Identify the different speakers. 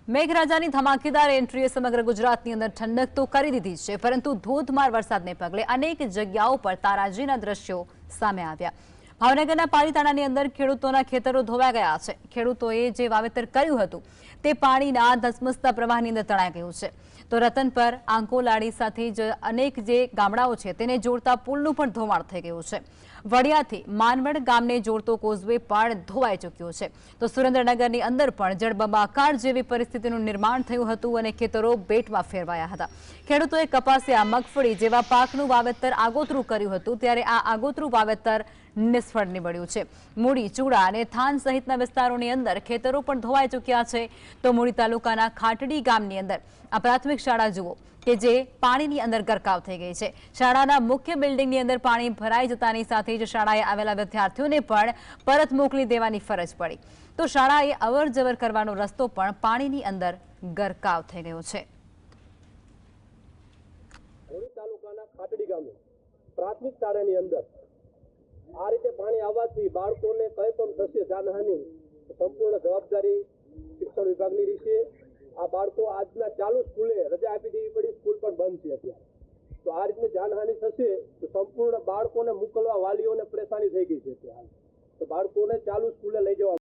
Speaker 1: મેઘરાજાની ધમાકેદાર એન્ટ્રીએ સમગ્ર ગુજરાતની અંદર ઠંડક તો કરી દીધી છે, પરંતુ ધોધમાર વરસાદને પગલે અનેક જગ્યાઓ પર તારાજીના દ્રશ્યો સામે આવ્યા। ભાવનગરના પાલીતાણાની અંદર ખેડૂતોના ખેતરો ધોવાઈ ગયા છે। ખેડૂતોએ જે વાવેતર કર્યું હતું તે પાણીના ધસમસતા પ્રવાહની અંદર તણાઈ ગયું છે। તો રતનપર આંકોલાડી સાથે જ અનેક જે ગામડાઓ છે તેને જોડતા પુલનું પણ ધોવાણ થઈ ગયું છે। વડિયાથી માનવડ ગામને જોડતો કોઝવે પણ ધોવાઈ ચૂક્યો છે। તો સુરેન્દ્રનગરની અંદર પણ જળબંબાકાર જેવી પરિસ્થિતિનું નિર્માણ થયું હતું અને ખેતરો બેટમાં ફેરવાયા હતા। ખેડૂતોએ કપાસિયા, મગફળી જેવા પાકનું વાવેતર આગોતરું કર્યું હતું, ત્યારે આ આગોતરું વાવેતર નિષ્ફળ નીવડ્યું છે। મૂડી, ચૂડા અને થાન સહિતના વિસ્તારોની અંદર ખેતરો પણ ધોવાઈ ચૂક્યા છે। તો મૂડી તાલુકાના ખાટડી ગામની અંદર આ પ્રાથમિક શાળા જુઓ કે જે પાણીની અંદર ગરકાવ થઈ ગઈ છે। શાળાના મુખ્ય બિલ્ડિંગની અંદર પાણી ભરાઈ જતાની સાથે જ શાળાએ આવેલા વિદ્યાર્થીઓને પણ પરત મોકલી દેવાની ફરજ પડી। તો શાળાએ અવર જવર કરવાનો રસ્તો પણ પાણીની અંદર ગરકાવ થઈ ગયો છે।
Speaker 2: મૂડી તાલુકાના ખાટડી ગામે પ્રાથમિક શાળાની અંદર આ રીતે પાણી આવવાથી બાળકોને કંઈ પણ થશે જાનહાની, સંપૂર્ણ જવાબદારી શિક્ષણ વિભાગની રહેશે। આ બાળકો આજના ચાલુ સ્કૂલે રજા આપી દેવી પડી, સ્કૂલ પણ બંધ છે અત્યારે। તો આ રીતની જાનહાની થશે તો સંપૂર્ણ બાળકોને મોકલવા વાલીઓને પરેશાની થઈ ગઈ છે। તો બાળકોને ચાલુ સ્કૂલે લઈ જવા